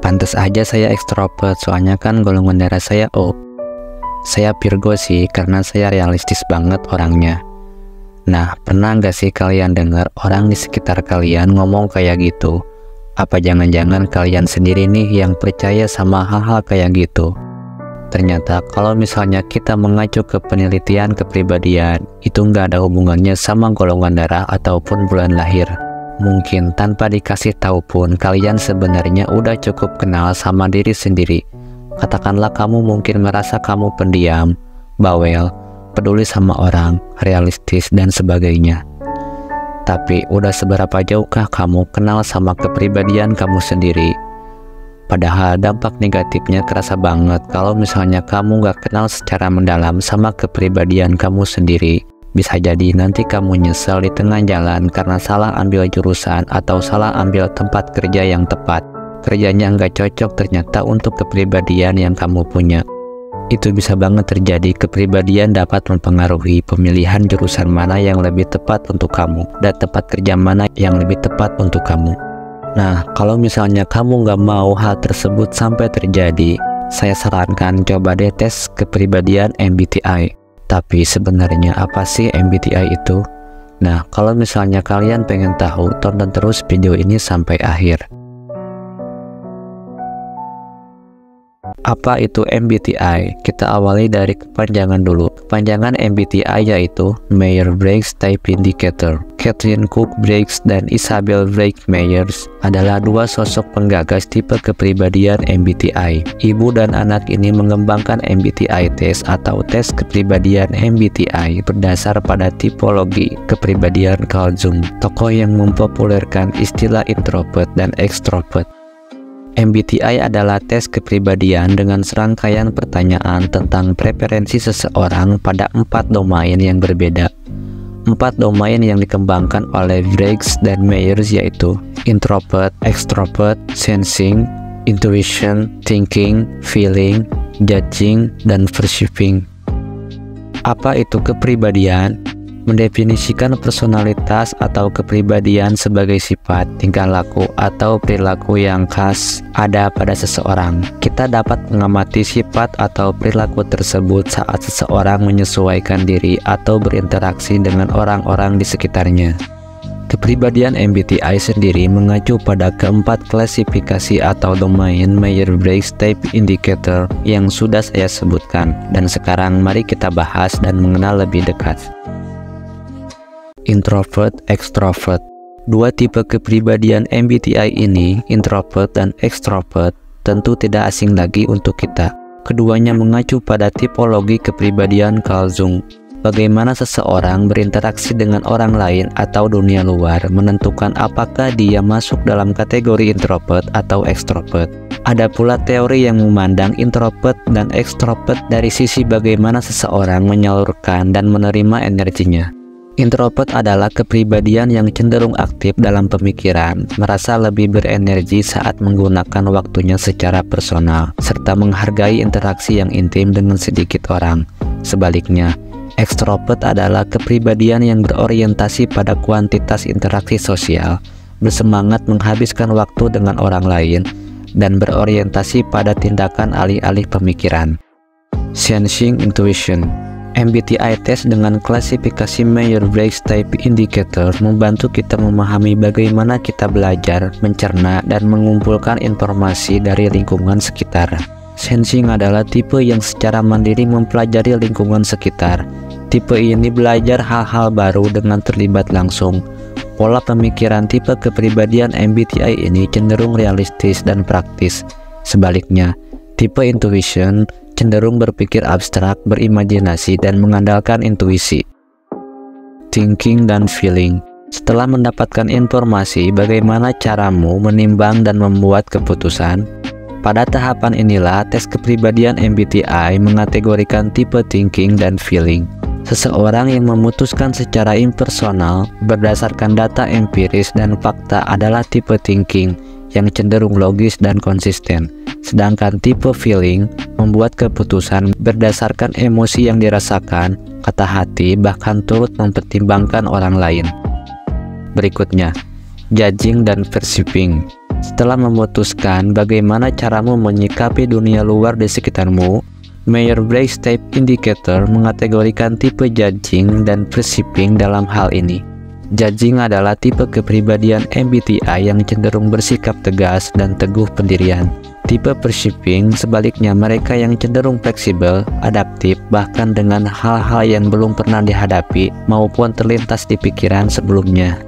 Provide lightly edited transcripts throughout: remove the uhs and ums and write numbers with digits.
Pantes aja saya ekstrovert, soalnya kan golongan darah saya O. Saya Virgo sih, karena saya realistis banget orangnya. Nah, pernah nggak sih kalian dengar orang di sekitar kalian ngomong kayak gitu? Apa jangan-jangan kalian sendiri nih yang percaya sama hal-hal kayak gitu? Ternyata kalau misalnya kita mengacu ke penelitian kepribadian, itu nggak ada hubungannya sama golongan darah ataupun bulan lahir. Mungkin tanpa dikasih tahu pun kalian sebenarnya udah cukup kenal sama diri sendiri. Katakanlah kamu mungkin merasa kamu pendiam, bawel, peduli sama orang, realistis, dan sebagainya. Tapi udah seberapa jauhkah kamu kenal sama kepribadian kamu sendiri? Padahal dampak negatifnya kerasa banget kalau misalnya kamu gak kenal secara mendalam sama kepribadian kamu sendiri. Bisa jadi nanti kamu nyesel di tengah jalan karena salah ambil jurusan atau salah ambil tempat kerja yang tepat. Kerjanya nggak cocok ternyata untuk kepribadian yang kamu punya. Itu bisa banget terjadi. Kepribadian dapat mempengaruhi pemilihan jurusan mana yang lebih tepat untuk kamu dan tempat kerja mana yang lebih tepat untuk kamu. Nah, kalau misalnya kamu nggak mau hal tersebut sampai terjadi, saya sarankan coba deh tes kepribadian MBTI. Tapi sebenarnya apa sih MBTI itu? Nah, kalau misalnya kalian pengen tahu, tonton terus video ini sampai akhir. Apa itu MBTI? Kita awali dari kepanjangan dulu. Kepanjangan MBTI yaitu Myers-Briggs Type Indicator. Catherine Cook Briggs dan Isabel Briggs Myers adalah dua sosok penggagas tipe kepribadian MBTI. Ibu dan anak ini mengembangkan MBTI test atau tes kepribadian MBTI berdasar pada tipologi kepribadian Carl Jung, tokoh yang mempopulerkan istilah introvert dan extrovert. MBTI adalah tes kepribadian dengan serangkaian pertanyaan tentang preferensi seseorang pada 4 domain yang berbeda. 4 domain yang dikembangkan oleh Briggs dan Myers yaitu introvert, extrovert, sensing, intuition, thinking, feeling, judging, dan perceiving. Apa itu kepribadian? Mendefinisikan personalitas atau kepribadian sebagai sifat, tingkah laku, atau perilaku yang khas ada pada seseorang. Kita dapat mengamati sifat atau perilaku tersebut saat seseorang menyesuaikan diri atau berinteraksi dengan orang-orang di sekitarnya. Kepribadian MBTI sendiri mengacu pada keempat klasifikasi atau domain Myers-Briggs Type Indicator yang sudah saya sebutkan. Dan sekarang mari kita bahas dan mengenal lebih dekat. Introvert, extrovert. Dua tipe kepribadian MBTI ini, introvert dan extrovert, tentu tidak asing lagi untuk kita. Keduanya mengacu pada tipologi kepribadian Carl Jung. Bagaimana seseorang berinteraksi dengan orang lain atau dunia luar menentukan apakah dia masuk dalam kategori introvert atau extrovert. Ada pula teori yang memandang introvert dan extrovert dari sisi bagaimana seseorang menyalurkan dan menerima energinya. Introvert adalah kepribadian yang cenderung aktif dalam pemikiran, merasa lebih berenergi saat menggunakan waktunya secara personal, serta menghargai interaksi yang intim dengan sedikit orang. Sebaliknya, extrovert adalah kepribadian yang berorientasi pada kuantitas interaksi sosial, bersemangat menghabiskan waktu dengan orang lain, dan berorientasi pada tindakan alih-alih pemikiran. Sensing Intuition. MBTI test dengan klasifikasi Myers-Briggs Type Indicator membantu kita memahami bagaimana kita belajar, mencerna, dan mengumpulkan informasi dari lingkungan sekitar. Sensing adalah tipe yang secara mandiri mempelajari lingkungan sekitar. Tipe ini belajar hal-hal baru dengan terlibat langsung. Pola pemikiran tipe kepribadian MBTI ini cenderung realistis dan praktis. Sebaliknya, tipe Intuition cenderung berpikir abstrak, berimajinasi, dan mengandalkan intuisi. Thinking dan feeling. Setelah mendapatkan informasi bagaimana caramu menimbang dan membuat keputusan, pada tahapan inilah tes kepribadian MBTI mengategorikan tipe thinking dan feeling. Seseorang yang memutuskan secara impersonal berdasarkan data empiris dan fakta adalah tipe thinking yang cenderung logis dan konsisten. Sedangkan tipe feeling membuat keputusan berdasarkan emosi yang dirasakan, kata hati, bahkan turut mempertimbangkan orang lain. Berikutnya, judging dan perceiving. Setelah memutuskan bagaimana caramu menyikapi dunia luar di sekitarmu, Myers-Briggs Type Indicator mengategorikan tipe judging dan perceiving dalam hal ini. Judging adalah tipe kepribadian MBTI yang cenderung bersikap tegas dan teguh pendirian. Tipe perceiving sebaliknya mereka yang cenderung fleksibel, adaptif, bahkan dengan hal-hal yang belum pernah dihadapi maupun terlintas di pikiran sebelumnya.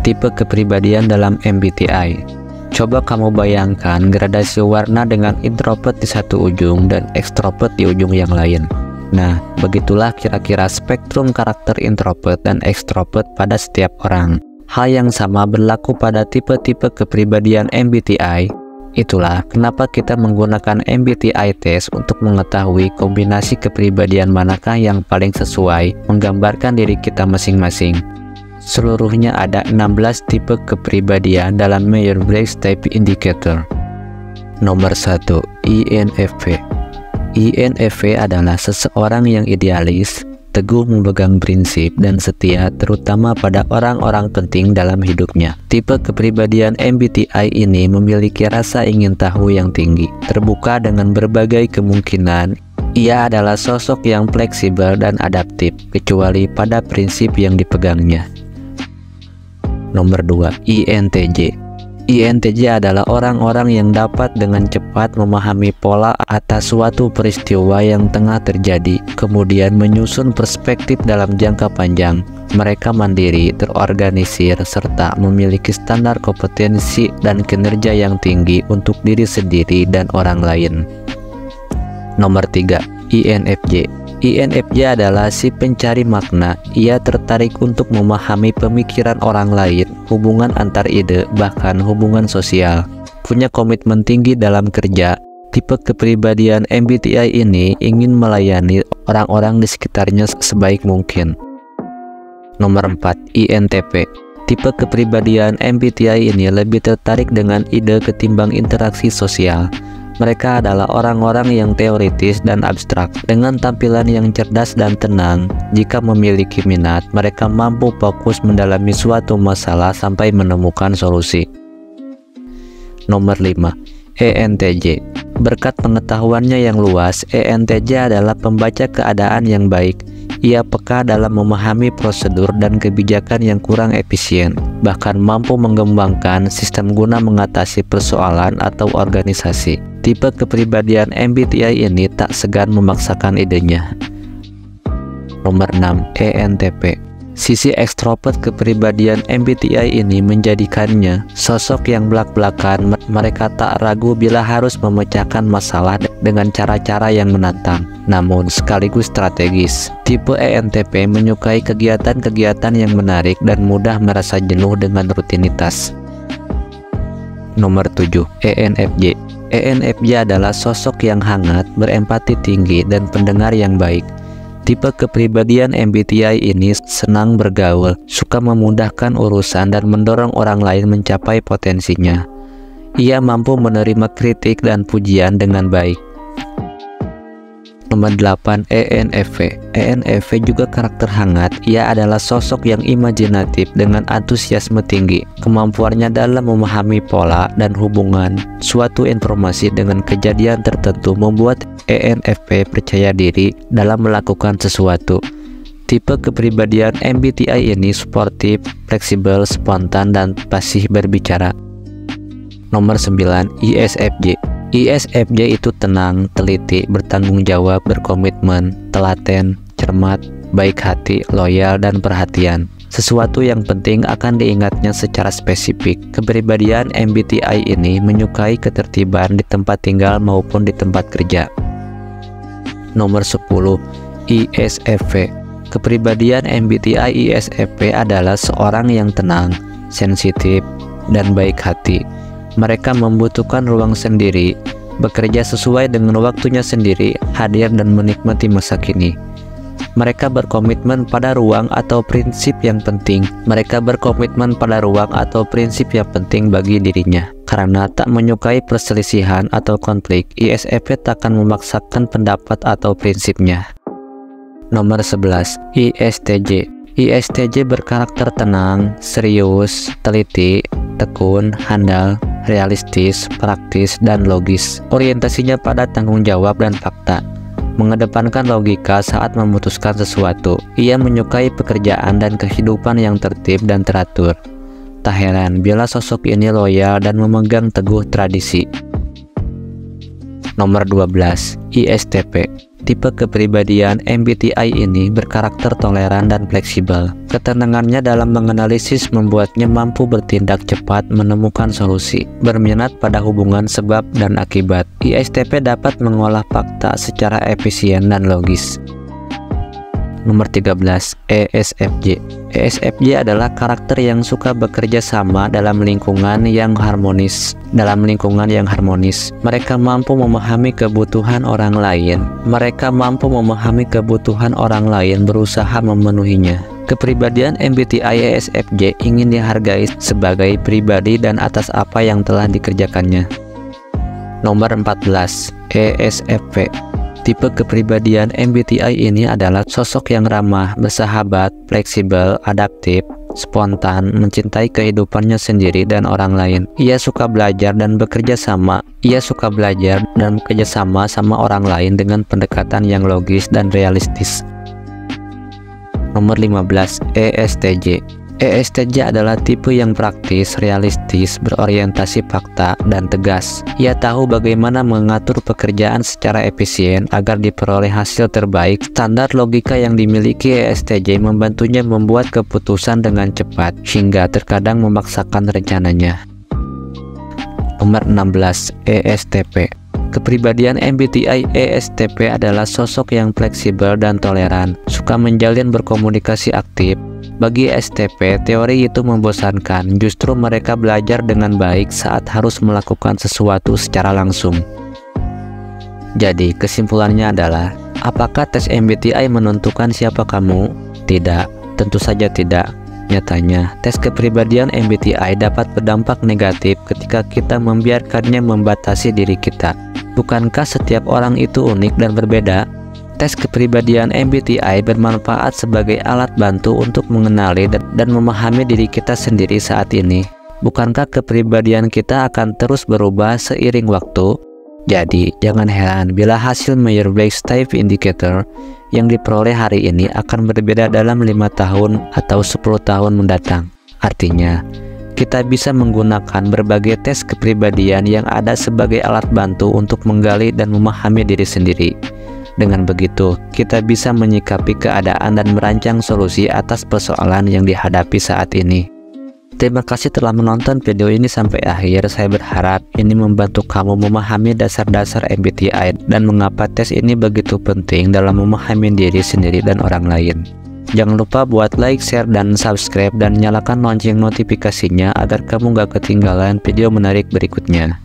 Tipe kepribadian dalam MBTI. Coba kamu bayangkan gradasi warna dengan introvert di satu ujung dan ekstrovert di ujung yang lain. Nah, begitulah kira-kira spektrum karakter introvert dan ekstrovert pada setiap orang. Hal yang sama berlaku pada tipe-tipe kepribadian MBTI. Itulah kenapa kita menggunakan MBTI test untuk mengetahui kombinasi kepribadian manakah yang paling sesuai menggambarkan diri kita masing-masing. Seluruhnya ada 16 tipe kepribadian dalam Myers-Briggs Type Indicator. Nomor 1, INFP. INFP adalah seseorang yang idealis, teguh memegang prinsip, dan setia terutama pada orang-orang penting dalam hidupnya. Tipe kepribadian MBTI ini memiliki rasa ingin tahu yang tinggi, terbuka dengan berbagai kemungkinan. Ia adalah sosok yang fleksibel dan adaptif, kecuali pada prinsip yang dipegangnya. Nomor 2, INTJ. INTJ adalah orang-orang yang dapat dengan cepat memahami pola atas suatu peristiwa yang tengah terjadi, kemudian menyusun perspektif dalam jangka panjang. Mereka mandiri, terorganisir, serta memiliki standar kompetensi dan kinerja yang tinggi untuk diri sendiri dan orang lain. Nomor 3, INFJ. INFJ adalah si pencari makna. Ia tertarik untuk memahami pemikiran orang lain, hubungan antar ide, bahkan hubungan sosial. Punya komitmen tinggi dalam kerja. Tipe kepribadian MBTI ini ingin melayani orang-orang di sekitarnya sebaik mungkin. Nomor 4, INTP. Tipe kepribadian MBTI ini lebih tertarik dengan ide ketimbang interaksi sosial. Mereka adalah orang-orang yang teoritis dan abstrak. Dengan tampilan yang cerdas dan tenang, jika memiliki minat, mereka mampu fokus mendalami suatu masalah sampai menemukan solusi. Nomor 5, ENTJ. Berkat pengetahuannya yang luas, ENTJ adalah pembaca keadaan yang baik. Ia peka dalam memahami prosedur dan kebijakan yang kurang efisien, bahkan mampu mengembangkan sistem guna mengatasi persoalan atau organisasi. Tipe kepribadian MBTI ini tak segan memaksakan idenya. Nomor 6, ENTP. Sisi ekstrovert kepribadian MBTI ini menjadikannya sosok yang belak-belakan. Mereka tak ragu bila harus memecahkan masalah dengan cara-cara yang menantang, namun sekaligus strategis. Tipe ENTP menyukai kegiatan-kegiatan yang menarik dan mudah merasa jenuh dengan rutinitas. Nomor 7, ENFJ. ENFJ adalah sosok yang hangat, berempati tinggi, dan pendengar yang baik. Tipe kepribadian MBTI ini senang bergaul, suka memudahkan urusan dan mendorong orang lain mencapai potensinya. Ia mampu menerima kritik dan pujian dengan baik. Nomor 8, ENFP. ENFP juga karakter hangat. Ia adalah sosok yang imajinatif dengan antusiasme tinggi. Kemampuannya dalam memahami pola dan hubungan suatu informasi dengan kejadian tertentu membuat ENFP percaya diri dalam melakukan sesuatu. Tipe kepribadian MBTI ini sportif, fleksibel, spontan, dan fasih berbicara. Nomor 9, ISFJ. ISFJ itu tenang, teliti, bertanggung jawab, berkomitmen, telaten, cermat, baik hati, loyal, dan perhatian. Sesuatu yang penting akan diingatnya secara spesifik. Kepribadian MBTI ini menyukai ketertiban di tempat tinggal maupun di tempat kerja. Nomor 10, ISFP. Kepribadian MBTI ISFP adalah seorang yang tenang, sensitif, dan baik hati. Mereka membutuhkan ruang sendiri, bekerja sesuai dengan waktunya sendiri, hadir dan menikmati masa kini. Mereka berkomitmen pada ruang atau prinsip yang penting. Mereka berkomitmen pada ruang atau prinsip yang penting bagi dirinya. Karena tak menyukai perselisihan atau konflik, ISFP tak akan memaksakan pendapat atau prinsipnya. Nomor 11, ISTJ. ISTJ berkarakter tenang, serius, teliti, tekun, handal, realistis, praktis, dan logis. Orientasinya pada tanggung jawab dan fakta, mengedepankan logika saat memutuskan sesuatu. Ia menyukai pekerjaan dan kehidupan yang tertib dan teratur. Tak heran bila sosok ini loyal dan memegang teguh tradisi. Nomor 12, ISTP. Tipe kepribadian MBTI ini berkarakter toleran dan fleksibel. Ketenangannya dalam menganalisis membuatnya mampu bertindak cepat menemukan solusi. Berminat pada hubungan sebab dan akibat. ISTP dapat mengolah fakta secara efisien dan logis. Nomor 13, ESFJ. ESFJ adalah karakter yang suka bekerja sama dalam lingkungan yang harmonis. Mereka mampu memahami kebutuhan orang lain. Berusaha memenuhinya. Kepribadian MBTI ESFJ ingin dihargai sebagai pribadi dan atas apa yang telah dikerjakannya. Nomor 14, ESFP. Tipe kepribadian MBTI ini adalah sosok yang ramah, bersahabat, fleksibel, adaptif, spontan, mencintai kehidupannya sendiri dan orang lain. Ia suka belajar dan bekerja sama sama orang lain dengan pendekatan yang logis dan realistis. Nomor 15, ESTJ. ESTJ adalah tipe yang praktis, realistis, berorientasi fakta, dan tegas. Ia tahu bagaimana mengatur pekerjaan secara efisien agar diperoleh hasil terbaik. Standar logika yang dimiliki ESTJ membantunya membuat keputusan dengan cepat, hingga terkadang memaksakan rencananya. Nomor 16, ESTP. Kepribadian MBTI ESTP adalah sosok yang fleksibel dan toleran, suka menjalin berkomunikasi aktif. Bagi STP, teori itu membosankan, justru mereka belajar dengan baik saat harus melakukan sesuatu secara langsung. Jadi, kesimpulannya adalah, apakah tes MBTI menentukan siapa kamu? Tidak, tentu saja tidak. Nyatanya, tes kepribadian MBTI dapat berdampak negatif ketika kita membiarkannya membatasi diri kita. Bukankah setiap orang itu unik dan berbeda? Tes kepribadian MBTI bermanfaat sebagai alat bantu untuk mengenali dan memahami diri kita sendiri saat ini. Bukankah kepribadian kita akan terus berubah seiring waktu? Jadi, jangan heran bila hasil Myers-Briggs Type Indicator yang diperoleh hari ini akan berbeda dalam 5 tahun atau 10 tahun mendatang. Artinya, kita bisa menggunakan berbagai tes kepribadian yang ada sebagai alat bantu untuk menggali dan memahami diri sendiri. Dengan begitu, kita bisa menyikapi keadaan dan merancang solusi atas persoalan yang dihadapi saat ini. Terima kasih telah menonton video ini sampai akhir. Saya berharap ini membantu kamu memahami dasar-dasar MBTI dan mengapa tes ini begitu penting dalam memahami diri sendiri dan orang lain. Jangan lupa buat like, share, dan subscribe, dan nyalakan lonceng notifikasinya agar kamu gak ketinggalan video menarik berikutnya.